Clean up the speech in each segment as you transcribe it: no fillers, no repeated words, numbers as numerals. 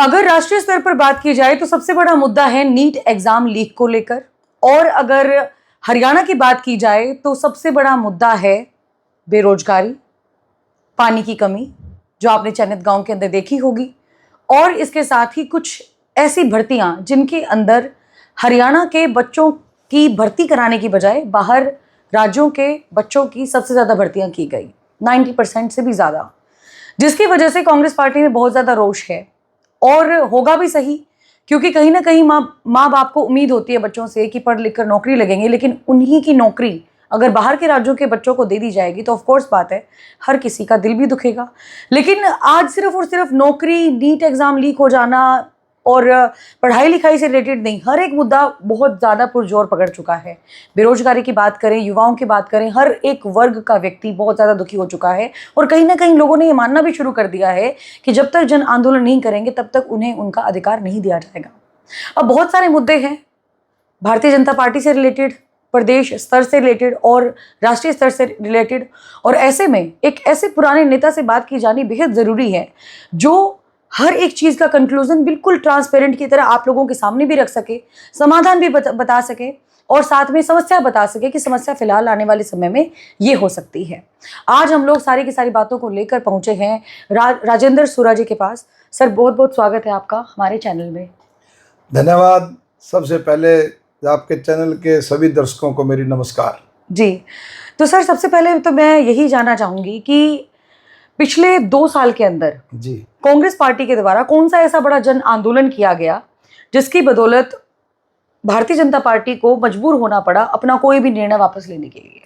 अगर राष्ट्रीय स्तर पर बात की जाए तो सबसे बड़ा मुद्दा है नीट एग्जाम लीक को लेकर, और अगर हरियाणा की बात की जाए तो सबसे बड़ा मुद्दा है बेरोजगारी, पानी की कमी जो आपने चैनित गांव के अंदर देखी होगी, और इसके साथ ही कुछ ऐसी भर्तियां जिनके अंदर हरियाणा के बच्चों की भर्ती कराने की बजाय बाहर राज्यों के बच्चों की सबसे ज्यादा भर्तियां की गई, 90% से भी ज्यादा, जिसकी वजह से कांग्रेस पार्टी में बहुत ज्यादा रोष है। और होगा भी सही, क्योंकि कहीं ना कहीं माँ बाप को उम्मीद होती है बच्चों से कि पढ़ लिख कर नौकरी लगेंगे, लेकिन उन्हीं की नौकरी अगर बाहर के राज्यों के बच्चों को दे दी जाएगी तो ऑफ कोर्स बात है हर किसी का दिल भी दुखेगा। लेकिन आज सिर्फ और सिर्फ नौकरी, नीट एग्जाम लीक हो जाना और पढ़ाई लिखाई से रिलेटेड नहीं, हर एक मुद्दा बहुत ज़्यादा पुरजोर पकड़ चुका है। बेरोजगारी की बात करें, युवाओं की बात करें, हर एक वर्ग का व्यक्ति बहुत ज़्यादा दुखी हो चुका है। और कहीं ना कहीं लोगों ने ये मानना भी शुरू कर दिया है कि जब तक जन आंदोलन नहीं करेंगे तब तक उन्हें उनका अधिकार नहीं दिया जाएगा। अब बहुत सारे मुद्दे हैं भारतीय जनता पार्टी से रिलेटेड, प्रदेश स्तर से रिलेटेड और राष्ट्रीय स्तर से रिलेटेड, और ऐसे में एक ऐसे पुराने नेता से बात की जानी बेहद ज़रूरी है जो हर एक चीज़ का कंक्लूजन बिल्कुल ट्रांसपेरेंट की तरह आप लोगों के सामने भी रख सके, समाधान भी बता सके, और साथ में समस्या बता सके कि समस्या फिलहाल आने वाले समय में ये हो सकती है। आज हम लोग सारी की सारी बातों को लेकर पहुंचे हैं राजेंद्र सुरा जी के पास। सर, बहुत बहुत स्वागत है आपका हमारे चैनल में। धन्यवाद। सबसे पहले आपके चैनल के सभी दर्शकों को मेरी नमस्कार जी। तो सर, सबसे पहले तो मैं यही जानना चाहूंगी कि पिछले 2 साल के अंदर जी कांग्रेस पार्टी के द्वारा कौन सा ऐसा बड़ा जन आंदोलन किया गया जिसकी बदौलत भारतीय जनता पार्टी को मजबूर होना पड़ा अपना कोई भी निर्णय वापस लेने के लिए?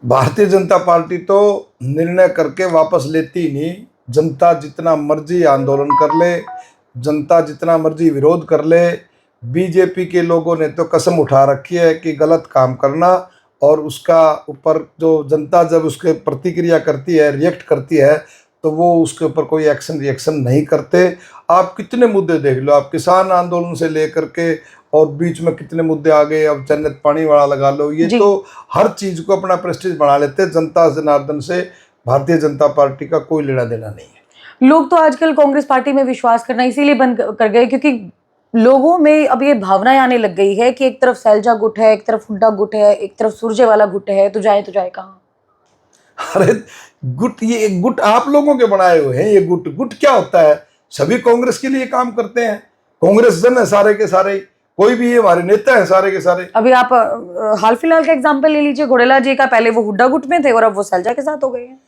भारतीय जनता पार्टी तो निर्णय करके वापस लेती नहीं। जनता जितना मर्जी आंदोलन कर ले, जनता जितना मर्जी विरोध कर ले, बीजेपी के लोगों ने तो कसम उठा रखी है कि गलत काम करना, और उसका ऊपर जो जनता जब उसके प्रतिक्रिया करती है, रिएक्ट करती है, तो वो उसके ऊपर कोई रिएक्शन नहीं करते। आप कितने मुद्दे देख लो, आप किसान आंदोलन से लेकर के और बीच में कितने मुद्दे आ गए, अब जन्नत पानी वाला लगा लो, ये तो हर चीज़ को अपना प्रेस्टीज बना लेते। जनता जनार्दन से भारतीय जनता पार्टी का कोई लेना देना नहीं है। लोग तो आजकल कांग्रेस पार्टी में विश्वास करना इसीलिए बंद कर गए क्योंकि लोगों में अब ये भावनाएं आने लग गई है कि एक तरफ सैलजा गुट है, एक तरफ हुड्डा गुट है, एक तरफ सुरजेवाला गुट है, तो जाए कहाँ? अरे गुट, ये गुट आप लोगों के बनाए हुए हैं। ये गुट क्या होता है? सभी कांग्रेस के लिए काम करते हैं। कांग्रेस जन है सारे के सारे, कोई भी ये हमारे नेता है सारे के सारे। अभी आप हाल फिलहाल का एग्जांपल ले लीजिए, घोड़ेला जी का। पहले वो हुड्डा गुट में थे और अब वो सैलजा के साथ हो गए हैं।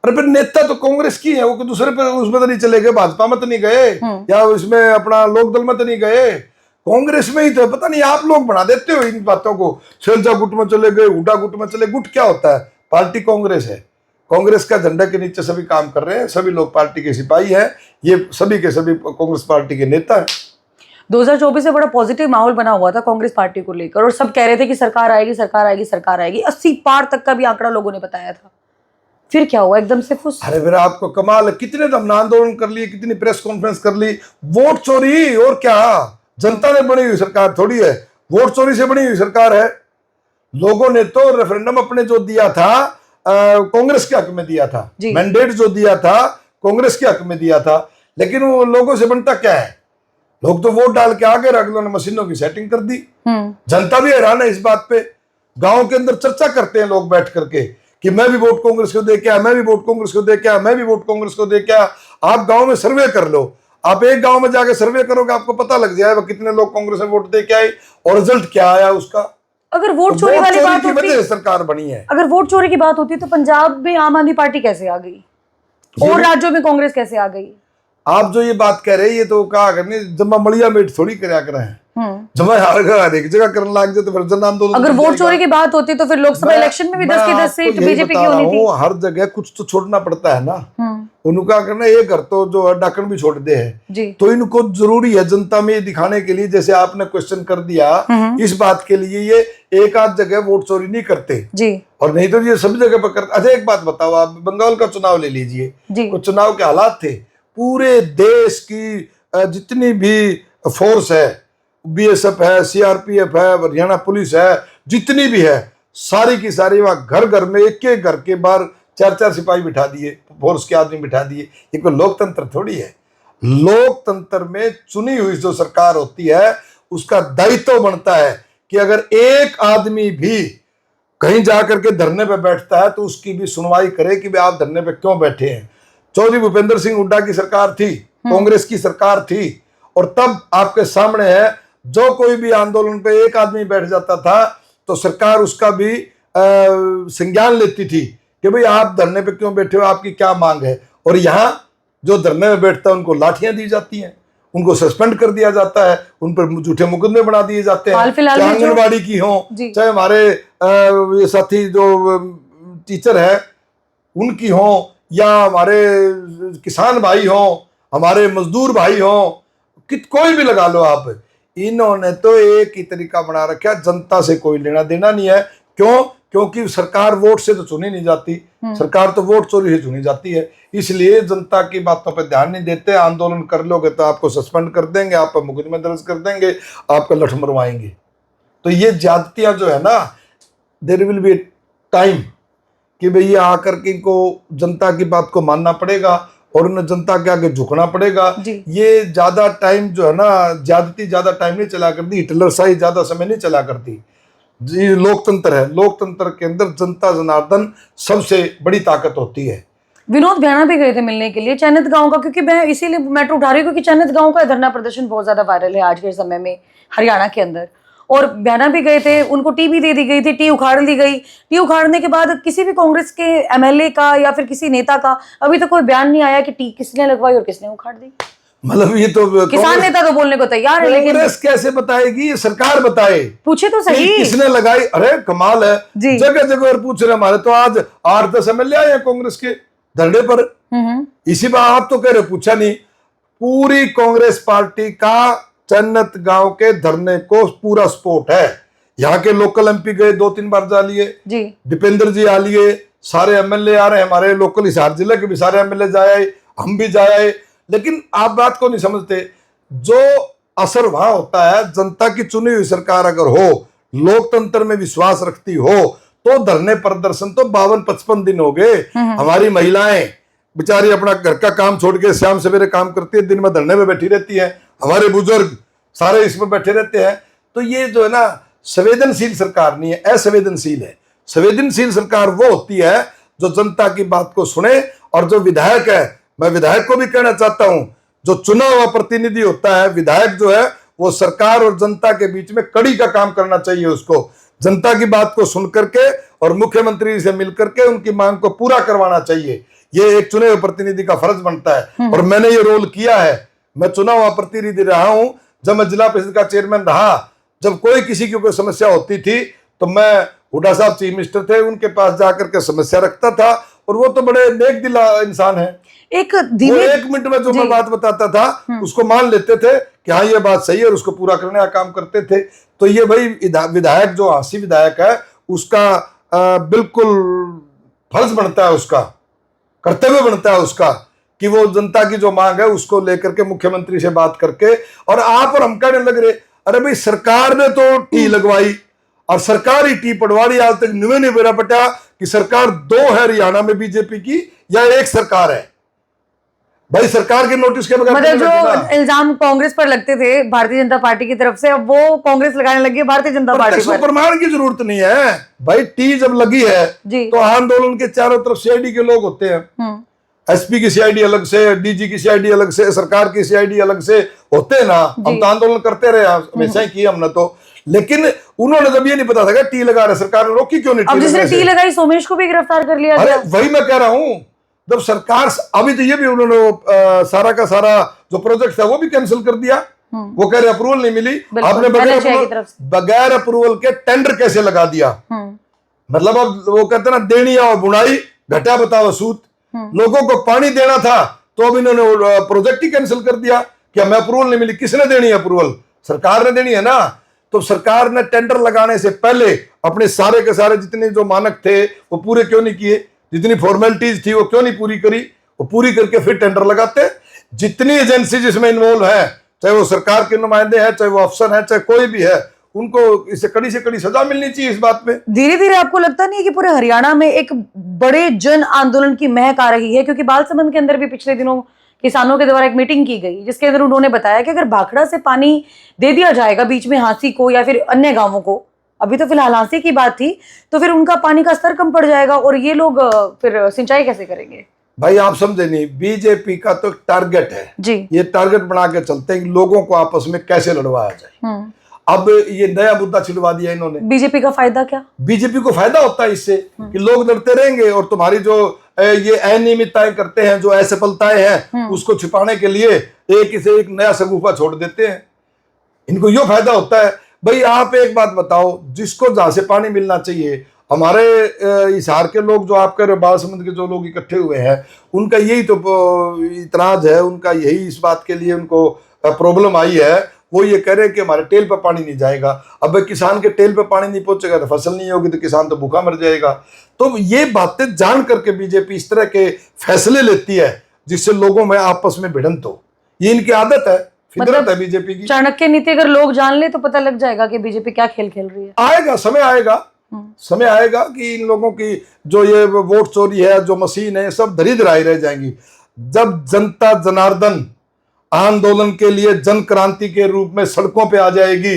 अरे फिर नेता तो कांग्रेस की है, वो दूसरे पे उसमें तो नहीं चले गए, भाजपा में तो नहीं गए, या इसमें अपना लोकदल में तो नहीं गए, कांग्रेस में ही थे। पता नहीं आप लोग बना देते हो इन बातों को, सैलजा गुट में चले गए, हुड्डा गुट में चले। गुट क्या होता है? पार्टी कांग्रेस है, कांग्रेस का झंडा के नीचे सभी काम कर रहे हैं, सभी लोग पार्टी के सिपाही हैं, ये सभी के सभी कांग्रेस पार्टी के नेता हैं। 2024 में बड़ा पॉजिटिव माहौल बना हुआ था कांग्रेस पार्टी को लेकर, और सब कह रहे थे कि सरकार आएगी, सरकार आएगी, सरकार आएगी। 80 पार तक का भी आंकड़ा लोगों ने बताया था। फिर क्या हुआ? एकदम से फुस। अरे फिर आपको कमाल है, कितने धरना आंदोलन कर लिए, कितनी प्रेस कॉन्फ्रेंस कर ली, वोट चोरी और क्या? जनता ने बनी हुई सरकार थोड़ी है, वोट चोरी से बनी हुई सरकार है। लोगों ने तो रेफरेंडम अपने जो दिया था कांग्रेस के हक में दिया था, मैंडेट जो दिया था कांग्रेस के हक में दिया था, लेकिन वो लोगों से बनता क्या है? लोग तो वोट डाल के आगे रख लो, मशीनों की सेटिंग कर दी। जनता भी हैरान है इस बात पे। गांव के अंदर चर्चा करते हैं लोग बैठ करके कि मैं भी वोट कांग्रेस को दे क्या, मैं भी वोट कांग्रेस को दे क्या, मैं भी वोट कांग्रेस को दे क्या। आप गांव में सर्वे कर लो, आप एक गांव में जाके सर्वे करोगे, आपको पता लग जाएगा कितने लोग कांग्रेस में वोट दे के आए और रिजल्ट क्या आया उसका। अगर वोट चोरी वाली बात होती, सरकार बनी है। अगर वोट चोरी की बात होती तो पंजाब में आम आदमी पार्टी कैसे आ गई और राज्यों में कांग्रेस कैसे आ गई? आप जो ये बात कह रहे हैं, ये तो कहा करने जमा मलिया मेट थोड़ी करया कर हैं, जमा हर एक जगह करने लग जाए तो फिर जन आंदोलन। अगर वोट चोरी की बात होती तो फिर लोकसभा इलेक्शन में भी 10 की 10 सीट बीजेपी की होनी थी। हर जगह कुछ तो छोड़ना पड़ता है ना। उनका करना ये घर तो जो है डाकन भी छोड़ दे है, तो इनको जरूरी है जनता में दिखाने के लिए, जैसे आपने क्वेश्चन कर दिया इस बात के लिए, ये एक आध जगह वोट चोरी नहीं करते जी, और नहीं तो ये सब जगह पर करते। अच्छा एक बात बताओ, आप बंगाल का चुनाव ले लीजिए, कुछ चुनाव के हालात थे, पूरे देश की जितनी भी फोर्स है, बीएसएफ है, सीआरपीएफ है, हरियाणा पुलिस है, जितनी भी है सारी की सारी, वहां घर घर में एक एक घर के बाहर 4-4 सिपाही बिठा दिए, फोर्स के आदमी बिठा दिए। ये कोई लोकतंत्र थोड़ी है। लोकतंत्र में चुनी हुई जो सरकार होती है उसका दायित्व बनता है कि अगर एक आदमी भी कहीं जाकर के धरने पे बैठता है तो उसकी भी सुनवाई करे कि भाई आप धरने पे क्यों बैठे हैं। चौधरी भूपेंद्र सिंह हुड्डा की सरकार थी, कांग्रेस की सरकार थी, और तब आपके सामने है जो कोई भी आंदोलन पे एक आदमी बैठ जाता था तो सरकार उसका भी संज्ञान लेती थी कि भाई आप धरने पे क्यों बैठे हो, आपकी क्या मांग है। और यहाँ जो धरने में बैठता है उनको लाठियां दी जाती हैं, उनको सस्पेंड कर दिया जाता है, उन पर झूठे मुकदमे बना दिए जाते हैं, चाहे आंगनबाड़ी की हो, चाहे हमारे ये साथी जो टीचर है उनकी हो, या हमारे किसान भाई हो, हमारे मजदूर भाई हो, कोई भी लगा लो आप। इन्होंने तो एक ही तरीका बना रखा, जनता से कोई लेना देना नहीं है। क्यों? क्योंकि सरकार वोट से तो चुनी नहीं जाती, सरकार तो वोट चोरी से चुनी जाती है, इसलिए जनता की बातों पर ध्यान नहीं देते। आंदोलन कर लोगे तो आपको सस्पेंड कर देंगे, आप पर मुकदमे दर्ज कर देंगे, आपका लठ मरवाएंगे। तो ये ज्यादतियां जो है ना, देयर विल बी टाइम कि भैया आकर के इनको जनता की बात को मानना पड़ेगा और उन्हें जनता के आगे झुकना पड़ेगा। ये ज्यादा टाइम जो है ना, ज्यादती ज्यादा टाइम नहीं चला करती, हिटलरशाही ज्यादा समय नहीं चला करती। जी, लोकतंत्र है, लोकतंत्र के अंदर जनता जनार्दन सबसे बड़ी ताकत होती है। विनोद भैया भी गए थे मिलने के लिए चैनित गांव का, क्योंकि मैं इसीलिए मैटर उठा रही हूँ क्योंकि चैनित गांव का धरना प्रदर्शन बहुत ज्यादा वायरल है आज के समय में हरियाणा के अंदर। और बहना भी गए थे, उनको टी भी दे दी गई थी, टी उखाड़ ली गई। टी उखाड़ने के बाद किसी भी कांग्रेस के एमएलए का या फिर किसी नेता का अभी तक कोई बयान नहीं आया कि टी किसने लगवाई और किसने उखाड़ दी। मतलब ये तो किसान नेता तो बोलने को तैयार है, लेकिन कांग्रेस कैसे बताएगी, ये सरकार बताए। पूछे तो सही किसने लगाई। अरे कमाल है, जगह जगह और पूछ रहे। हमारे तो आज 8-10 एमएलए आए कांग्रेस के धरने पर, इसी बात आप तो कह रहे पूछा नहीं। पूरी कांग्रेस पार्टी का चन्नत गांव के धरने को पूरा सपोर्ट है। यहाँ के लोकल एमपी गए 2-3 बार जा लिए, दीपेंद्र जी आ लिए, सारे एमएलए आ रहे हैं, हमारे लोकल हिसार जिले के भी सारे एमएलए जाए, हम भी जाए। लेकिन आप बात को नहीं समझते, जो असर वहां होता है, जनता की चुनी हुई सरकार अगर हो, लोकतंत्र में विश्वास रखती हो, तो धरने प्रदर्शन तो 52-55 दिन हो गए। हमारी महिलाएं बेचारी अपना घर का काम छोड़ के शाम सवेरे काम करती है, दिन में धरने में बैठी रहती है, हमारे बुजुर्ग सारे इसमें बैठे रहते हैं। तो ये जो है ना, संवेदनशील सरकार नहीं है, असंवेदनशील है। संवेदनशील सरकार वो होती है जो जनता की बात को सुने। और जो विधायक है, मैं विधायक को भी कहना चाहता हूं, जो चुना हुआ प्रतिनिधि होता है, विधायक जो है, वो सरकार और जनता के बीच में कड़ी का काम करना चाहिए। उसको जनता की बात को सुन करके और मुख्यमंत्री से मिलकर के उनकी मांग को पूरा करवाना चाहिए। ये एक चुने हुए प्रतिनिधि का फर्ज बनता है। और मैंने ये रोल किया है, मैं चुना हुआ प्रतिनिधि रहा हूं। जब मैं जिला परिषद का चेयरमैन रहा, जब कोई किसी की कोई समस्या होती थी तो मैं, हुड्डा साहब चीफ मिनिस्टर थे, उनके पास जाकर के समस्या रखता था। और वो तो बड़े नेक दिल इंसान है। एक मिनट में जो मैं बात बताता था उसको मान लेते थे कि हाँ ये बात सही है, और उसको पूरा करने का काम करते थे। तो ये भाई विधायक जो हांसी विधायक है, उसका बिल्कुल फर्ज बनता है, उसका कर्तव्य बनता है उसका, कि वो जनता की जो मांग है उसको लेकर के मुख्यमंत्री से बात करके। और आप और हम कहने लग रहे, अरे भाई सरकार ने तो टी लगवाई और सरकार ही टी पड़वा रही। आज तक निवे नहीं बेरा पटा कि सरकार 2 है हरियाणा में बीजेपी की या एक सरकार है। भाई सरकार के नोटिस के बगैर मतलब जो इल्जाम कांग्रेस पर लगते थे भारतीय जनता पार्टी की तरफ से, अब वो कांग्रेस लगाने लगी है भारतीय जनता पार्टी पर। प्रमाण की जरूरत नहीं है भाई। टी जब लगी है तो आंदोलन के चारों तरफ सीआईडी के लोग होते हैं। एसपी की सीआईडी अलग से, डीजी की सीआईडी अलग से, सरकार की सीआईडी अलग से होते हैं ना। हम तो आंदोलन करते रहे, हमेशा ही किया हमने तो। लेकिन उन्होंने जब ये नहीं पता था टी लगा रहे, सरकार ने रोकी क्यों नहीं? अब जिसने टी लगाई सोमेश को भी गिरफ्तार कर लिया। अरे वही मैं कह रहा हूं, जब सरकार, अभी तो ये भी उन्होंने सारा का सारा जो प्रोजेक्ट था वो भी कैंसिल कर दिया। वो कह रहे अप्रूवल नहीं मिली। आपने बगैर अप्रूवल के टेंडर कैसे लगा दिया? मतलब अब वो कहते ना, देनी और बुनाई घटा बताओ सूत। लोगों को पानी देना था तो अब इन्होंने प्रोजेक्ट ही कैंसिल कर दिया कि हमें अप्रूवल नहीं मिली। किसने देनी है अप्रूवल? सरकार ने देनी है ना। तो सरकार ने टेंडर लगाने से पहले अपने सारे के सारे जितने जो मानक थे वो पूरे क्यों नहीं किए? जितनी फॉर्मेलिटीज थी वो क्यों नहीं पूरी करी? वो पूरी करके फिर टेंडर लगाते। जितनी एजेंसी जिसमें इन्वॉल्व है, चाहे वो सरकार के नुमाइंदे हैं, चाहे वो अफसर हैं, चाहे कोई भी है, उनको इससे कड़ी से कड़ी सजा मिलनी चाहिए इस बात पे। धीरे धीरे आपको लगता नहीं है कि पूरे हरियाणा में एक बड़े जन आंदोलन की महक आ रही है? क्योंकि बालसमंद के अंदर भी पिछले दिनों किसानों के द्वारा एक मीटिंग की गई जिसके अंदर उन्होंने बताया कि अगर भाखड़ा से पानी दे दिया जाएगा बीच में हांसी को या फिर अन्य गांवों को, अभी तो फिलहाल हांसी की बात थी, तो फिर उनका पानी का स्तर कम पड़ जाएगा और ये लोग फिर सिंचाई कैसे करेंगे? भाई आप समझे नहीं, बीजेपी का तो टारगेट है जी। ये टारगेट बना के चलते हैं कि लोगों को आपस में कैसे लड़वाया जाए। अब ये नया मुद्दा छिड़वा दिया इन्होंने। बीजेपी का फायदा क्या? बीजेपी को फायदा होता है इससे कि लोग लड़ते रहेंगे और तुम्हारी जो ये अनियमितताएं करते हैं, जो असफलताएं हैं, उसको छिपाने के लिए एक से एक नया शगुफा छोड़ देते हैं। इनको यो फायदा होता है। भाई आप एक बात बताओ, जिसको जहां से पानी मिलना चाहिए, हमारे हिसार के लोग जो आप कह रहे हो, बालसमुंद के जो लोग इकट्ठे हुए हैं, उनका यही तो इतराज है, उनका यही इस बात के लिए उनको प्रॉब्लम आई है। वो ये कह रहे हैं कि हमारे टेल पे पानी नहीं जाएगा। अब किसान के टेल पे पानी नहीं पहुंचेगा तो फसल नहीं होगी, तो किसान तो भूखा मर जाएगा। तो ये बातें जान करके बीजेपी इस तरह के फैसले लेती है जिससे लोगों में आपस में भिड़ंत हो। ये इनकी आदत है, फितरत है बीजेपी की। चाणक्य नीति अगर लोग जान ले तो पता लग जाएगा कि बीजेपी क्या खेल खेल रही है। आएगा, समय आएगा, समय आएगा कि इन लोगों की जो ये वोट चोरी है, जो मशीन है, सब धरी धराई रह जाएंगी। जब जनता जनार्दन आंदोलन के लिए जन क्रांति के रूप में सड़कों पे आ जाएगी,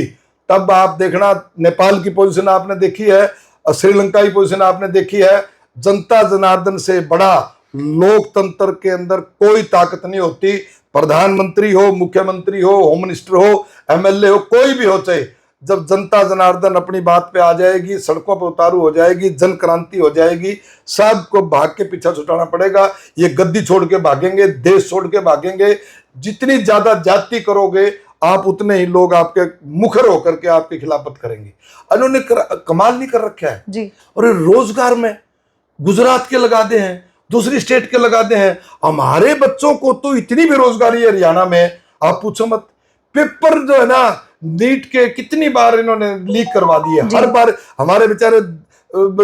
तब आप देखना। नेपाल की पोजीशन आपने देखी है, श्रीलंका की पोजीशन आपने देखी है। जनता जनार्दन से बड़ा लोकतंत्र के अंदर कोई ताकत नहीं होती। प्रधानमंत्री हो, मुख्यमंत्री हो, होम मिनिस्टर हो, एमएलए हो, कोई भी हो, चाहे जब जनता जनार्दन अपनी बात पे आ जाएगी, सड़कों पे उतारू हो जाएगी, जन क्रांति हो जाएगी, सबको भाग के पीछा छुटाना पड़ेगा। ये गद्दी छोड़ के भागेंगे, देश छोड़ के भागेंगे। जितनी ज्यादा जाति करोगे आप, उतने ही लोग आपके मुखर होकर के आपके खिलाफत करेंगे। उन्होंने कमाल नहीं कर रखा है जी। और रोजगार में गुजरात के लगा दे हैं, दूसरी स्टेट के लगा दे हैं। हमारे बच्चों को तो इतनी बेरोजगारी है हरियाणा में, आप पूछो मत। पेपर जो है ना नीट के कितनी बार इन्होंने लीक करवा दिए, हर बार हमारे बेचारे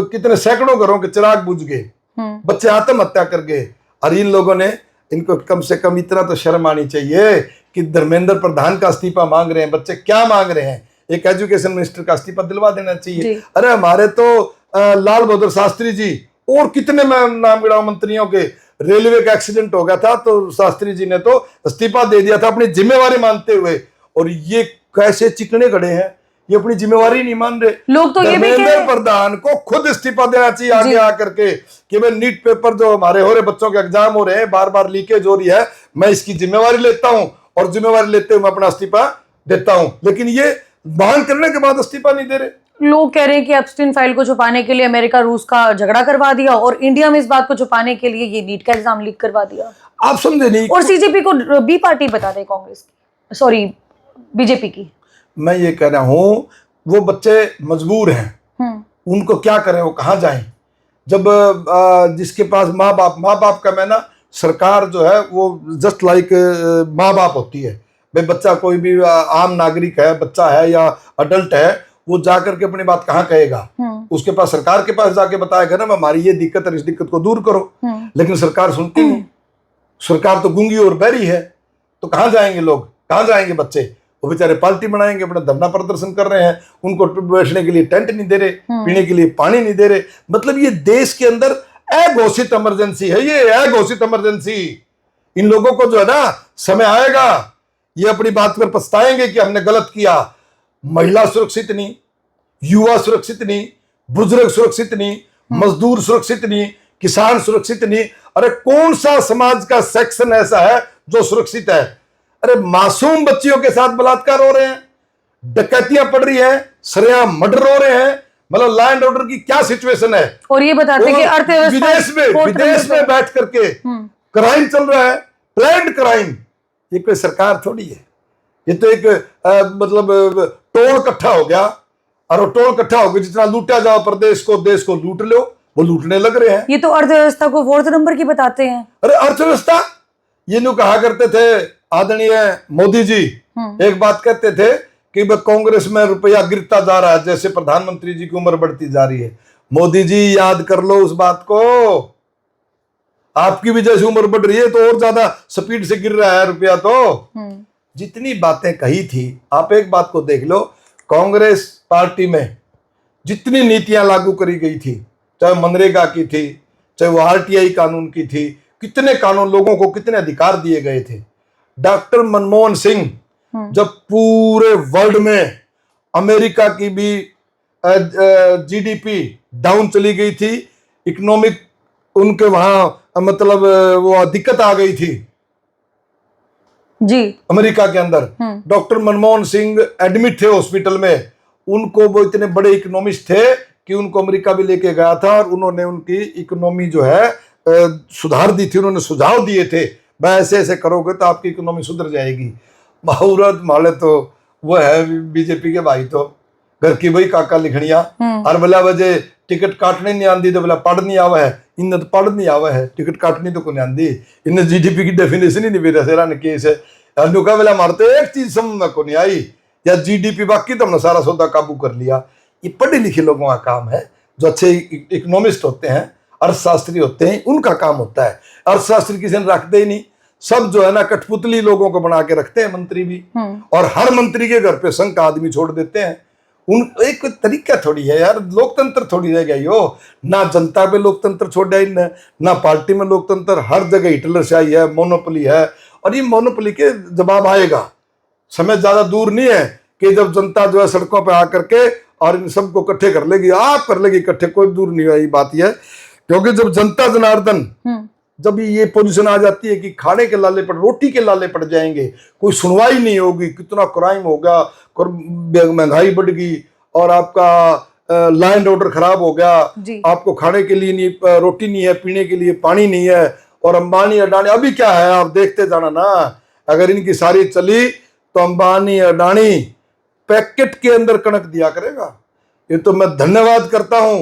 कितने सैकड़ों घरों के चिराग बुझ गए, बच्चे आत्महत्या कर गए। और इन लोगों ने, इनको कम से कम इतना तो शर्म आनी चाहिए कि धर्मेंद्र प्रधान का इस्तीफा मांग रहे हैं बच्चे। क्या मांग रहे हैं? एक एजुकेशन मिनिस्टर का इस्तीफा दिलवा देना चाहिए। अरे हमारे तो लाल बहादुर शास्त्री जी और कितने मैं नाम गिनाऊं मंत्रियों के, रेलवे का एक्सीडेंट हो गया था तो शास्त्री जी ने तो इस्तीफा दे दिया था अपनी जिम्मेवारी मानते हुए। और ये कैसे चिकने खड़े हैं, ये अपनी जिम्मेवारी नहीं मान रहे। लोग तो ये भी कह रहे हैं प्रधान को खुद इस्तीफा देना चाहिए आगे आकर के कि भाई नीट पेपर जो हमारे हो रहे, बच्चों के एग्जाम हो रहे हैं, बार बार लीकेज हो रही है, मैं इसकी जिम्मेवारी लेता हूं और जिम्मेवारी लेते हुए मैं अपना इस्तीफा देता हूं। लेकिन ये मांग करने के बाद इस्तीफा नहीं दे रहे। लोग कह रहे हैं कि एप्स्टीन फाइल को छुपाने के लिए अमेरिका रूस का झगड़ा करवा दिया और इंडिया में इस बात को छुपाने के लिए ये नीट का एग्जाम लीक करवा दिया। आप समझे नहीं। और सीजेपी को बी पार्टी बता दे कांग्रेस की, सॉरी बीजेपी की। मैं ये कह रहा हूं, वो बच्चे मजबूर हैं, उनको क्या करें, वो कहाँ जाएं? जब जिसके पास माँ बाप का, मैं ना, सरकार जो है वो जस्ट लाइक माँ बाप होती है। भाई बच्चा कोई भी आम नागरिक है, बच्चा है या अडल्ट है, वो जाकर के अपनी बात कहाँ कहेगा? उसके पास, सरकार के पास जाके बताएगा ना हमारी ये दिक्कत है, इस दिक्कत को दूर करो। लेकिन सरकार सुनती नहीं। सरकार तो गूंगी और बहरी है। तो कहाँ जाएंगे लोग, कहाँ जाएंगे बच्चे? वो बेचारे पार्टी बनाएंगे, अपना धरना प्रदर्शन कर रहे हैं, उनको बैठने के लिए टेंट नहीं दे रहे, पीने के लिए पानी नहीं दे रहे। मतलब ये देश के अंदर अघोषित इमरजेंसी है, ये अघोषित इमरजेंसी। इन लोगों को जो है ना, समय आएगा, ये अपनी बात पर पछताएंगे कि हमने गलत किया। महिला सुरक्षित नहीं, युवा सुरक्षित नहीं, बुजुर्ग सुरक्षित नहीं, मजदूर सुरक्षित नहीं, किसान सुरक्षित नहीं। अरे कौन सा समाज का सेक्शन ऐसा है जो सुरक्षित है? अरे मासूम बच्चियों के साथ बलात्कार हो रहे हैं, डकैतियां पड़ रही हैं, सरेआम मर्डर हो रहे हैं। मतलब लॉ एंड ऑर्डर की क्या सिचुएशन है? और ये बताते हैं कि अर्थव्यवस्था विदेश में बैठ करके क्राइम चल रहा है, प्लान्ड क्राइम। ये कोई सरकार थोड़ी है, ये तो एक मतलब टोल इकट्ठा हो गया। और वो टोल इकट्ठा हो गया, जितना लूटा जाओ प्रदेश को, देश को लूट लो, वो लूटने लग रहे हैं। ये तो अर्थव्यवस्था को 4th नंबर की बताते हैं। अरे अर्थव्यवस्था, ये नु कहा करते थे आदरणीय मोदी जी, एक बात कहते थे कि कांग्रेस में रुपया गिरता जा रहा है जैसे प्रधानमंत्री जी की उम्र बढ़ती जा रही है। मोदी जी याद कर लो उस बात को, आपकी भी जैसे उम्र बढ़ रही है तो और ज्यादा स्पीड से गिर रहा है रुपया। तो जितनी बातें कही थी, आप एक बात को देख लो, कांग्रेस पार्टी में जितनी नीतियां लागू करी गई थी, चाहे मनरेगा की थी, चाहे वो आरटीआई कानून की थी, कितने कानून, लोगों को कितने अधिकार दिए गए थे। डॉक्टर मनमोहन सिंह जब पूरे वर्ल्ड में अमेरिका की भी जीडीपी डाउन चली गई थी, इकोनॉमिक उनके वहां मतलब वो दिक्कत आ गई थी जी अमेरिका के अंदर, डॉक्टर मनमोहन सिंह एडमिट थे हॉस्पिटल में। उनको, वो इतने बड़े इकोनॉमिस्ट थे कि उनको अमेरिका भी लेके गया था और उन्होंने उनकी इकोनॉमी जो है सुधार दी थी। उन्होंने सुझाव दिए थे, भाई ऐसे ऐसे करोगे तो आपकी इकोनॉमी सुधर जाएगी। मुहूर्त माले तो वो है बीजेपी के भाई, तो घर की वही काका लिखनिया और बोला वजह टिकट काटने नहीं आती, तो बोला पढ़ नहीं आवा है, इन्हें तो पढ़ नहीं आवा है, टिकट काटनी तो कोई आती, इन्हें जीडीपी की डेफिनेशन ही नहीं मेरा सेरा ने केस है। अनुका बोला मारते एक चीज समझ में को नहीं आई, या जीडीपी, बाकी तो हमने सारा सौदा काबू कर लिया। ये पढ़े लिखे लोगों का काम है, जो अच्छे इकोनॉमिस्ट होते हैं, अर्थशास्त्री होते हैं, उनका काम होता है। अर्थशास्त्री किसी ने रखते ही नहीं, सब जो है ना कठपुतली लोगों को बना के रखते हैं मंत्री भी, और हर मंत्री के घर पे संघ का आदमी छोड़ देते हैं। उन एक तरीका थोड़ी है यार, लोकतंत्र थोड़ी रह गई हो ना, जनता पे लोकतंत्र छोड़ा ही ना पार्टी में लोकतंत्र, हर जगह हिटलरशाही है, मोनोपोली है। और ये मोनोपोली के जवाब आएगा, समय ज्यादा दूर नहीं है कि जब जनता जो है सड़कों पे आकर के और इन सबको इकट्ठे कर लेगी, आप कर लेगी इकट्ठे, कोई दूर नहीं है। ये बात यह है, क्योंकि जब जनता जनार्दन जब ये पोजीशन आ जाती है कि खाने के लाले पर, रोटी के लाले पड़ जाएंगे, कोई सुनवाई नहीं होगी, कितना क्राइम होगा, महंगाई बढ़ गई और आपका लैंड ऑर्डर खराब हो गया, आपको खाने के लिए नहीं, रोटी नहीं है, पीने के लिए पानी नहीं है, और अंबानी अडानी अभी क्या है आप देखते जाना ना। अगर इनकी सारी चली तो अंबानी अडानी पैकेट के अंदर कणक दिया करेगा। ये तो मैं धन्यवाद करता हूं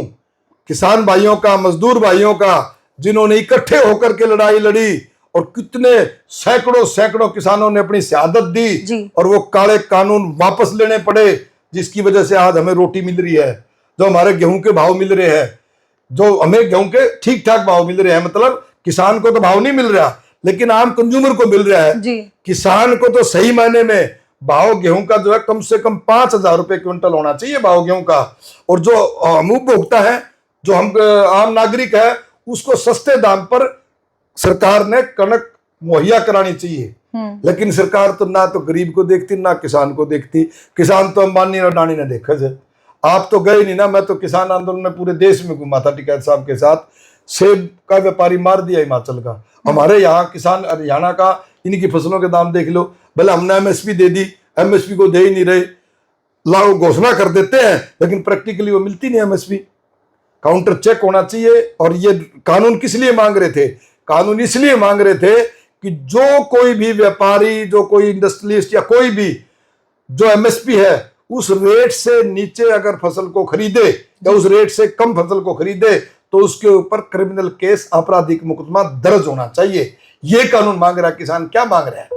किसान भाइयों का, मजदूर भाइयों का, जिन्होंने इकट्ठे होकर के लड़ाई लड़ी और कितने सैकड़ों सैकड़ों किसानों ने अपनी शहादत दी और वो काले कानून वापस लेने पड़े, जिसकी वजह से आज हमें रोटी मिल रही है, जो हमारे गेहूं के भाव मिल रहे हैं, जो हमें गेहूं के ठीक ठाक भाव मिल रहे हैं। मतलब किसान को तो भाव नहीं मिल रहा, लेकिन आम कंज्यूमर को मिल रहा है। किसान को तो सही मायने में भाव गेहूं का जो है कम से कम 5,000 रुपए क्विंटल होना चाहिए भाव गेहूं का। और जो हम उपभोक्ता है, जो हम आम नागरिक है, उसको सस्ते दाम पर सरकार ने कणक मुहैया करानी चाहिए। लेकिन सरकार तो ना तो गरीब को देखती, ना किसान को देखती। किसान तो अंबानी और अडानी ने देखा है। आप तो गए नहीं ना, मैं तो किसान आंदोलन में पूरे देश में घुमा था टिकैत साहब के साथ। सेब का व्यापारी मार दिया हिमाचल का, हमारे यहाँ किसान हरियाणा का, इनकी फसलों के दाम देख लो, भले हमने एमएसपी दे दी, एमएसपी को दे ही नहीं रहे, लाओ घोषणा कर देते हैं लेकिन प्रैक्टिकली वो मिलती नहीं एमएसपी। काउंटर चेक होना चाहिए। और ये कानून किस लिए मांग रहे थे? कानून इसलिए मांग रहे थे कि जो कोई भी व्यापारी, जो कोई इंडस्ट्रियलिस्ट या कोई भी जो एमएसपी है, उस रेट से नीचे अगर फसल को खरीदे या उस रेट से कम फसल को खरीदे तो उसके ऊपर क्रिमिनल केस, आपराधिक मुकदमा दर्ज होना चाहिए। ये कानून मांग रहा है। किसान क्या मांग रहा है?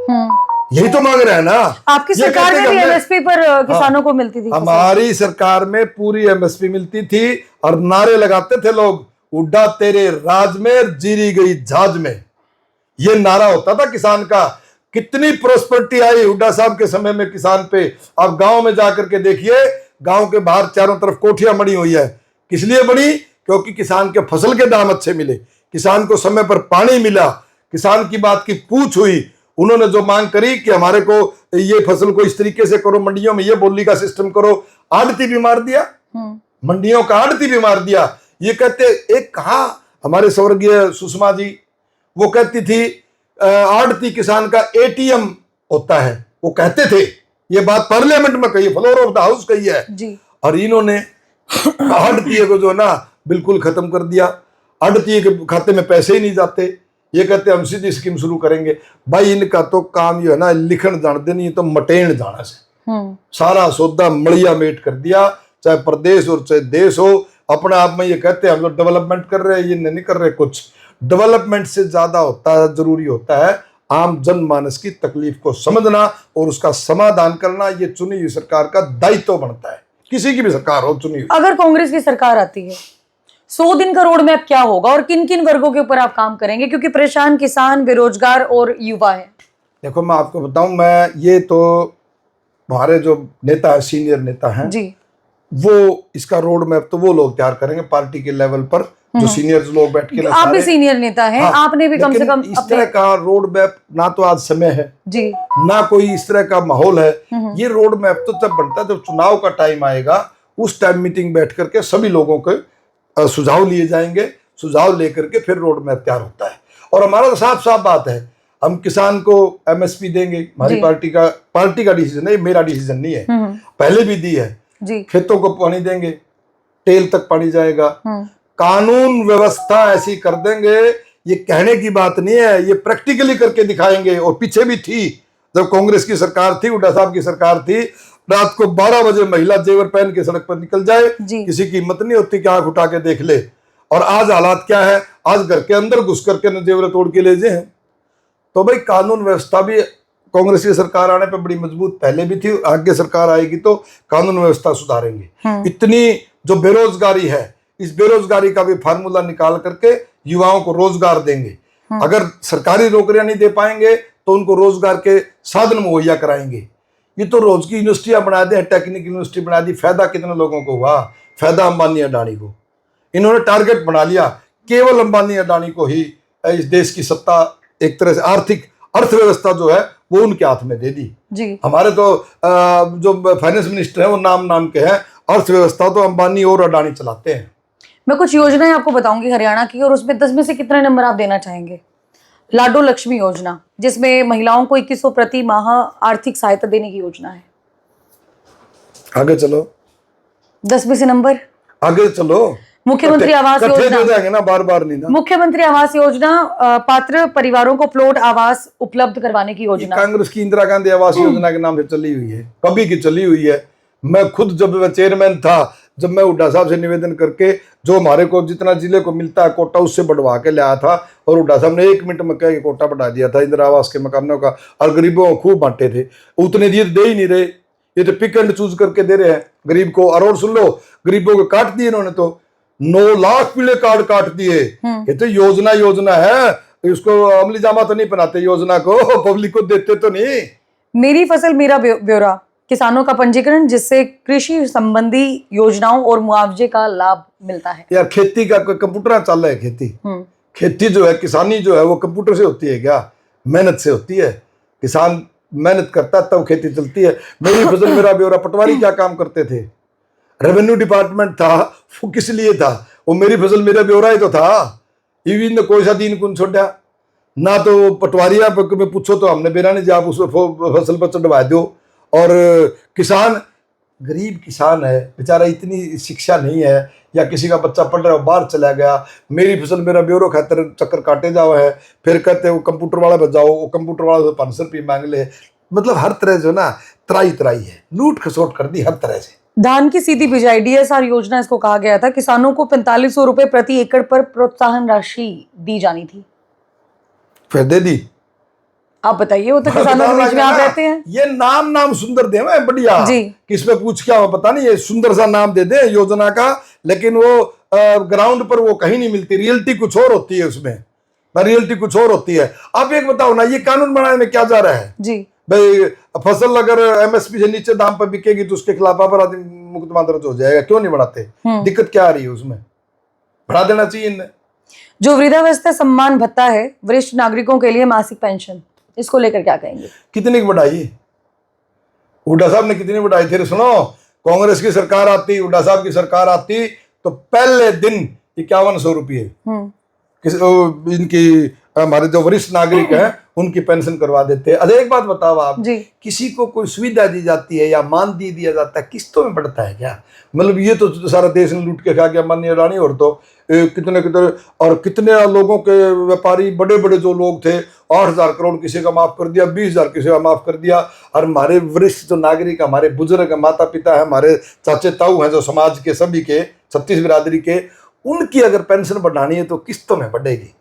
यही तो मांग रहा है ना। आपकी सरकार में भी एमएसपी पर किसानों को मिलती थी? हमारी सरकार में पूरी एमएसपी मिलती थी और नारे लगाते थे लोग, उड्डा तेरे राज में, जीरी गई जहाज में। ये नारा होता था किसान का। कितनी प्रोस्पेरिटी आई हुड्डा साहब के समय में किसान पे। आप गांव में जाकर के देखिए, गांव के बाहर चारों तरफ कोठियां बनी हुई है। किस लिए बनी? क्योंकि किसान के फसल के दाम अच्छे मिले, किसान को समय पर पानी मिला, किसान की बात की पूछ हुई। उन्होंने जो मांग करी कि हमारे को ये फसल को इस तरीके से करो, मंडियों में ये बोली का सिस्टम करो, आड़ती भी मार दिया, मंडियों का आड़ती भी मार दिया। ये कहते, एक कहा हमारे स्वर्गीय सुषमा जी, वो कहती थी आड़ती किसान का एटीएम होता है, वो कहते थे। ये बात पार्लियामेंट में कही, फ्लोर ऑफ द हाउस कही है जी। और इन्होंने आड़ती को जो ना बिल्कुल खत्म कर दिया। आड़ती के खाते में पैसे ही नहीं जाते। ये कहते हम सीधी स्कीम शुरू करेंगे। भाई इनका तो काम ये है ना, लिखण जान दे, नहीं तो मटेन जाना से। सारा सौदा मड़िया मेट कर दिया, चाहे प्रदेश और चाहे देश हो। अपने आप में ये कहते हैं हम लोग डेवलपमेंट कर रहे हैं, ये नहीं कर रहे। कुछ डेवलपमेंट से ज्यादा होता है, जरूरी होता है आम जनमानस की तकलीफ को समझना और उसका समाधान करना। ये चुनी हुई सरकार का दायित्व बनता है, किसी की भी सरकार हो चुनी हुई। अगर कांग्रेस की सरकार आती है, 100 दिन का रोड मैप क्या होगा और किन किन वर्गों के ऊपर आप काम करेंगे? क्योंकि परेशान किसान, बेरोजगार और युवा है। देखो मैं आपको बताऊं, मैं ये तो हमारे जो नेता है, सीनियर नेता हैं जी, वो इसका रोड मैप तो वो लोग तैयार करेंगे पार्टी के लेवल पर। जो सीनियर लोग बैठ के ना आप भी सारे, सीनियर नेता हैं, हाँ, आपने भी कम से लेकिन कम इस तरह का रोड मैप ना तो आज समय है, जी ना कोई इस तरह का माहौल है। ये रोड मैप तो तब बनता है जब चुनाव का टाइम आएगा, उस टाइम मीटिंग बैठ करके सभी लोगों के सुझाव लिए जाएंगे, सुझाव लेकर के फिर रोड मैप तैयार होता है। और हमारा तो साफ साफ बात है, हम किसान को एमएसपी देंगे, हमारी जी। पार्टी का डिसीजन है, मेरा डिसीजन नहीं है, पहले भी दी है जी खेतों को पानी देंगे, टेल तक पानी जाएगा, कानून व्यवस्था ऐसी कर देंगे, ये कहने की बात नहीं है, ये प्रैक्टिकली करके दिखाएंगे। और पीछे भी थी, जब कांग्रेस की सरकार थी, हुड्डा साहब की सरकार थी, रात को 12 बजे महिला जेवर पहन के सड़क पर निकल जाए, किसी की हिम्मत नहीं होती कि आंख उठा के देख ले। और आज हालात क्या है, आज घर के अंदर घुस करके न जेवर तोड़ के ले जाए। तो भाई कानून व्यवस्था भी कांग्रेस की सरकार आने पर बड़ी मजबूत पहले भी थी, आगे सरकार आएगी तो कानून व्यवस्था सुधारेंगे। इतनी जो बेरोजगारी है, इस बेरोजगारी का भी फार्मूला निकाल करके युवाओं को रोजगार देंगे। अगर सरकारी नौकरियां नहीं दे पाएंगे तो उनको रोजगार के साधन मुहैया कराएंगे। ये तो रोज की यूनिवर्सिटियां बना दी, टेक्निकल यूनिवर्सिटी बना दी, फायदा कितने लोगों को हुआ? फायदा अंबानी अडानी को। इन्होंने टारगेट बना लिया, केवल अंबानी अडानी को ही इस देश की सत्ता, एक तरह से आर्थिक अर्थव्यवस्था जो है वो उनके हाथ में दे दी जी। हमारे तो जो फाइनेंस मिनिस्टर है वो नाम के हैं, अर्थव्यवस्था तो अंबानी और अडानी चलाते हैं। मैं कुछ योजनाएं आपको बताऊंगी हरियाणा की, और उसमें 10 में से कितने नंबर आप देना चाहेंगे? लाडो लक्ष्मी योजना, जिसमें महिलाओं को 2100 प्रति माह आर्थिक सहायता देने की योजना है। आगे चलो, 10 में से नंबर। आगे चलो। मुख्यमंत्री आवास योजना, जाएंगे ना, बार नहीं ना। मुख्यमंत्री आवास योजना, पात्र परिवारों को प्लॉट आवास उपलब्ध करवाने की योजना। कांग्रेस की इंदिरा गांधी आवास योजना के नाम से चली हुई है, कभी की चली हुई है। मैं खुद जब मैं चेयरमैन था, जब मैं हुड्डा साहब से निवेदन करके जो हमारे को जितना जिले को मिलता है कोटा उससे बढ़वा के लाया था, और हुड्डा साहब ने 1 मिनट में कह के कोटा बढ़ा दिया था इंदिरा आवास के मकानों का, और गरीबों को खूब बांटे थे। उतने दिए दे ही नहीं रहे, ये तो पिक एंड चूज करके दे रहे हैं गरीब को। और सुन लो, गरीबों को काट दिए इन्होंने, तो 9 लाख पीले कार्ड काट दिए। ये तो योजना है, इसको अमली जामा तो नहीं पहनाते योजना को, पब्लिक को देते तो नहीं। मेरी फसल मेरा ब्यौरा, किसानों का पंजीकरण, जिससे कृषि संबंधी योजनाओं और मुआवजे का लाभ मिलता है। यार खेती का कोई कंप्यूटर चल रहा है? खेती जो है, किसानी जो है वो कंप्यूटर से होती है क्या? मेहनत से होती है। किसान मेहनत करता है तब खेती चलती है। मेरी फसल मेरा ब्यौरा, पटवारी क्या काम करते थे? रेवेन्यू डिपार्टमेंट था, वो किस लिए था? वो मेरी फसल मेरा ब्यौरा ही तो था। इवन ने कोई सा दिन कौन छोड़ा ना, तो पटवारिया में पूछो तो हमने बेरा नहीं जा, आप उसको फसल पर चढ़वा दो। और किसान, गरीब किसान है बेचारा, इतनी शिक्षा नहीं है, या किसी का बच्चा पढ़ रहा है बाहर चला गया, मेरी फसल मेरा ब्यौरा खातर चक्कर काटे जाओ है, फिर कहते वो कंप्यूटर वाला बजाओ, वो कंप्यूटर वाला तो 500 रुपये मांग ले। मतलब हर तरह जो ना त्राई है, लूट खसोट कर दी हर तरह से। धान की सीधी बिजाई, डीएसआर योजना इसको कहा गया था, किसानों को 4500 रुपए प्रति एकड़ पर प्रोत्साहन राशि दी जानी थी, फिर दे दी। आप बताइए, वो तो किसानों के बीच में आप रहते हैं। ये नाम सुंदर दे मैं बढ़िया जी, किसमें पूछ क्या हो पता नहीं, ये सुंदर सा नाम दे दे योजना का, लेकिन वो ग्राउंड पर वो कहीं नहीं मिलती, रियलिटी कुछ और होती है उसमें, रियलिटी कुछ और होती है। आप एक बताओ ना, ये कानून बनाने में क्या जा रहा है जी? भाई, फसल अगर एमएसपी से नीचे दाम पर बिकेगी तो उसके खिलाफ अपराधी मुकदमा दर्ज हो जाएगा। क्यों नहीं बढ़ाते? दिक्कत क्या आ रही है उसमें? बढ़ा देना चाहिए इन्हें। जो वृद्धावस्था सम्मान भत्ता है वरिष्ठ नागरिकों के लिए, मासिक पेंशन, इसको लेकर क्या कहेंगे? कितनी की बढ़ाई? हुड्डा साहब ने कितनी बढ़ाई थी? सुनो, कांग्रेस की सरकार आती, हुड्डा साहब की सरकार आती तो पहले दिन 5100 रुपये इनकी, हमारे जो वरिष्ठ नागरिक हैं उनकी पेंशन करवा देते हैं। अरे एक बात बताओ आप, किसी को कोई सुविधा दी जाती है या मान दिया जाता है, किस्तों में बढ़ता है क्या? मतलब ये तो सारा देश ने लूट के खा गया अंबानी अडानी। और तो कितने और कितने लोगों के व्यापारी, बड़े बड़े जो लोग थे, 8000 करोड़ किसी का माफ कर दिया, 20000 किसी का माफ कर दिया। और हमारे वरिष्ठ जो नागरिक, हमारे बुजुर्ग, माता पिता है, हमारे चाचे ताऊ हैं जो समाज के सभी के 36 बिरादरी के, उनकी अगर पेंशन बढ़ानी है तो किस्तों में बढ़ेगी।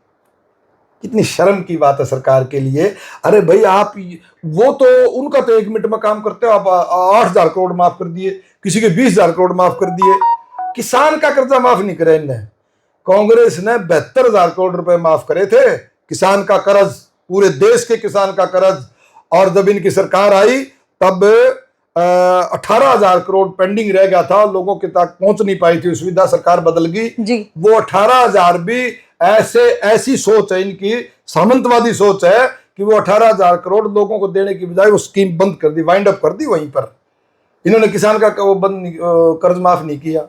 कितनी शर्म की बात है सरकार के लिए। अरे भाई आप, वो तो उनका तो 1 मिनट में काम करते हो, आप 8000 करोड़ माफ कर दिए, किसी के 20000 करोड़ माफ कर दिए। किसान का कर्जा माफ नहीं करे इनने। कांग्रेस ने 72,000 करोड़ रुपए माफ करे थे किसान का कर्ज, पूरे देश के किसान का कर्ज। और जब इनकी सरकार आई तब 18,000 करोड़ पेंडिंग रह गया था, लोगों के तक पहुंच नहीं पाई थी सुविधा, सरकार बदल गई जी। वो 18,000 भी ऐसी सोच है इनकी, सामंतवादी सोच है कि वो 18,000 करोड़ लोगों को देने की बजाय वो स्कीम बंद कर दी, वाइंड अप कर दी वहीं पर। इन्होंने किसान का वो कर्ज माफ नहीं किया।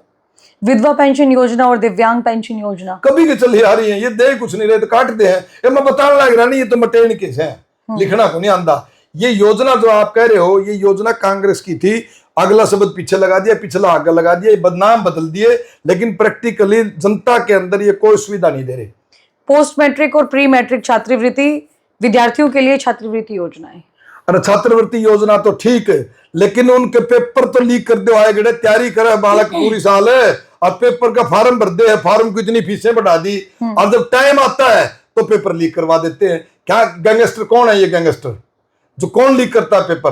विधवा पेंशन योजना और दिव्यांग पेंशन योजना कभी की चली आ रही है, ये दे कुछ नहीं रहे तो काटते हैं। ये मैं बताने लग रहा नहीं, ये तो मटेन केस है, लिखना को नहीं आंदा। ये योजना जो आप कह रहे हो, ये योजना कांग्रेस की थी, अगला शब्द पीछे लगा दिया, पिछला आगे लगा दिया, ये बदनाम बदल दिए, लेकिन प्रैक्टिकली जनता के अंदर ये कोई सुविधा नहीं दे रहे। पोस्ट मैट्रिक और प्री मैट्रिक छात्रवृत्ति, विद्यार्थियों के लिए छात्रवृत्ति योजनाएं। अरे छात्रवृत्ति योजना तो ठीक है, लेकिन उनके पेपर तो लीक कर दो, आए गए तैयारी करे बालक पूरी साल है, और पेपर का फार्म भर दे, फार्म को इतनी फीसें बढ़ा दी, और जब टाइम आता है तो पेपर लीक करवा देते हैं। क्या गैंगस्टर कौन है ये गैंगस्टर जो कौन लीक करता है पेपर?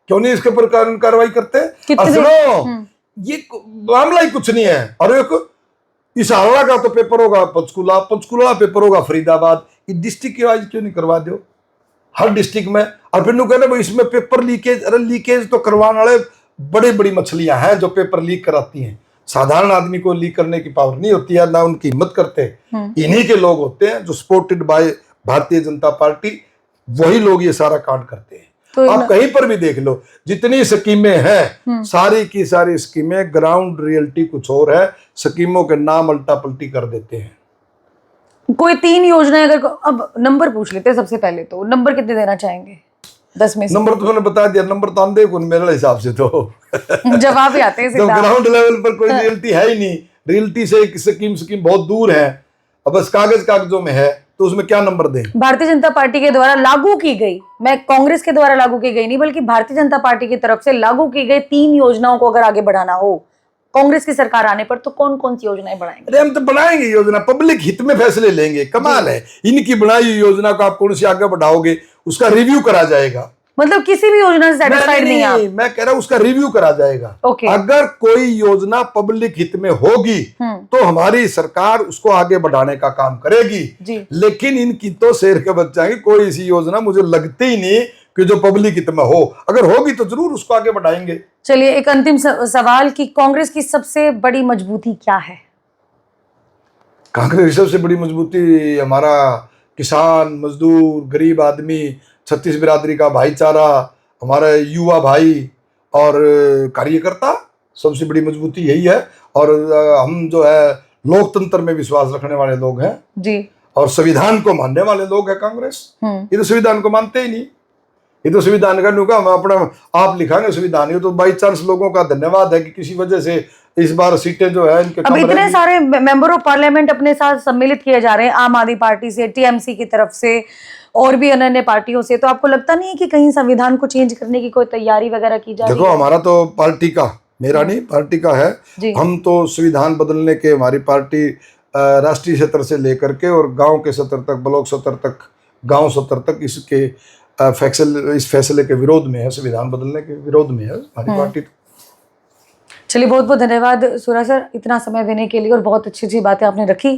क्यों नहीं इसके ऊपर कार्रवाई करते? और सुनो, ये मामला ही कुछ नहीं है। और एक इस हावड़ा का तो पेपर होगा पंचकुला, पंचकुला पेपर होगा फरीदाबाद, ये डिस्ट्रिक्ट वाइज क्यों नहीं करवा दो हर डिस्ट्रिक्ट में? और फिर कहना इसमें पेपर लीकेज, अरे लीकेज तो करवाने वाले बड़ी बड़ी मछलियां हैं जो पेपर लीक कराती हैं। साधारण आदमी को लीक करने की पावर नहीं होती है, ना उनकी हिम्मत करते। इन्हीं के लोग होते हैं जो supported by Bharatiya Janata party, वही लोग ये सारा कांड करते हैं। तो आप कहीं पर भी देख लो, जितनी स्कीमें हैं सारी की सारी स्कीमें ग्राउंड रियलिटी कुछ और है, स्कीमों के नाम उल्टा पलटी कर देते हैं। कोई 3 योजनाएं अगर, अब नंबर पूछ लेते हैं सबसे पहले, तो नंबर कितने देना चाहेंगे 10 में से? नंबर तो मैंने बता दिया, नंबर तो आंधे कौन मेरे हिसाब से तो जवाब ही आते हैं तो ग्राउंड लेवल पर कोई रियलिटी है ही नहीं, रियलिटी से स्कीम बहुत दूर है, अब बस कागजों में है, तो उसमें क्या नंबर दें? भारतीय जनता पार्टी के द्वारा लागू की गई, मैं कांग्रेस के द्वारा लागू की गई नहीं बल्कि भारतीय जनता पार्टी की तरफ से लागू की गई 3 योजनाओं को अगर आगे बढ़ाना हो कांग्रेस की सरकार आने पर, तो कौन कौन सी योजनाएं बढ़ाएंगे? अरे हम तो बनाएंगे योजना, पब्लिक हित में फैसले लेंगे। कमाल है, इनकी बनाई हुई योजना को आप कौन सी आगे बढ़ाओगे, उसका रिव्यू करा जाएगा। मतलब किसी भी योजना से सेटिस्फाइड नहीं आप? मैं कह रहा हूं उसका रिव्यू करा जाएगा। अगर कोई योजना पब्लिक हित में होगी तो हमारी सरकार उसको आगे बढ़ाने का काम करेगी। लेकिन इनकी तो शेर के बच्चा की कोई ऐसी योजना मुझे लगती ही नहीं कि जो पब्लिक हित में हो, अगर होगी तो जरूर उसको आगे बढ़ाएंगे। चलिए एक अंतिम सवाल कि कांग्रेस की सबसे बड़ी मजबूती क्या है? कांग्रेस की सबसे बड़ी मजबूती हमारा किसान, मजदूर, गरीब आदमी, छत्तीस बिरादरी का भाईचारा, हमारे युवा भाई और कार्यकर्ता, सबसे बड़ी मजबूती यही है। और हम जो है लोकतंत्र में विश्वास रखने वाले लोग हैं जी, और संविधान को मानने वाले लोग हैं कांग्रेस। ये तो संविधान को मानते ही नहीं, ये तो संविधान का नुका हम अपना आप लिखांगे संविधान, ये तो बाई चांस लोगों का धन्यवाद है कि किसी वजह से इस बार सीटें जो है इनके, अब इतने सारे मेंबर ऑफ पार्लियामेंट अपने साथ सम्मिलित किए जा रहे हैं, आम आदमी पार्टी से, टीएमसी की तरफ से और भी अन्य पार्टियों से, तो आपको लगता नहीं है कि कहीं संविधान को चेंज करने की कोई तैयारी वगैरह की जा रही है? देखो हमारा तो पार्टी का, मेरा नहीं पार्टी का है, हम तो संविधान बदलने के, हमारी पार्टी राष्ट्रीय स्तर से लेकर के और गांव के स्तर तक, ब्लॉक स्तर तक, गांव स्तर तक इसके इस फैसले के विरोध में है, संविधान बदलने के विरोध में है हमारी पार्टी। चलिए बहुत बहुत धन्यवाद सूरा सर इतना समय देने के लिए, और बहुत अच्छी अच्छी बातें आपने रखी।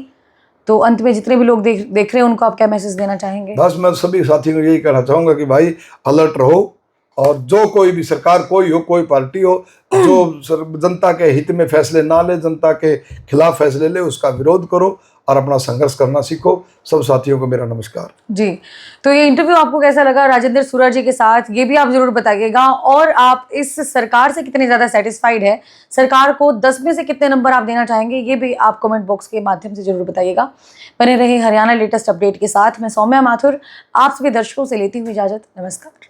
तो अंत में जितने भी लोग देख रहे हैं उनको आप क्या मैसेज देना चाहेंगे? बस मैं सभी साथियों को यही कहना चाहूंगा कि भाई अलर्ट रहो, और जो कोई भी सरकार, कोई हो, कोई पार्टी हो, जो जनता के हित में फैसले ना ले, जनता के खिलाफ फैसले ले, उसका विरोध करो और अपना संघर्ष करना सीखो। सब साथियों को मेरा नमस्कार जी। तो ये इंटरव्यू आपको कैसा लगा राजेंद्र सूरा जी के साथ, ये भी आप जरूर बताइएगा, और आप इस सरकार से कितने ज्यादा सेटिस्फाइड है, सरकार को 10 में से कितने नंबर आप देना चाहेंगे, ये भी आप कमेंट बॉक्स के माध्यम से जरूर बताइएगा। बने रहे हरियाणा लेटेस्ट अपडेट के साथ। मैं सौम्या माथुर आप सभी दर्शकों से लेती हुई इजाजत, नमस्कार।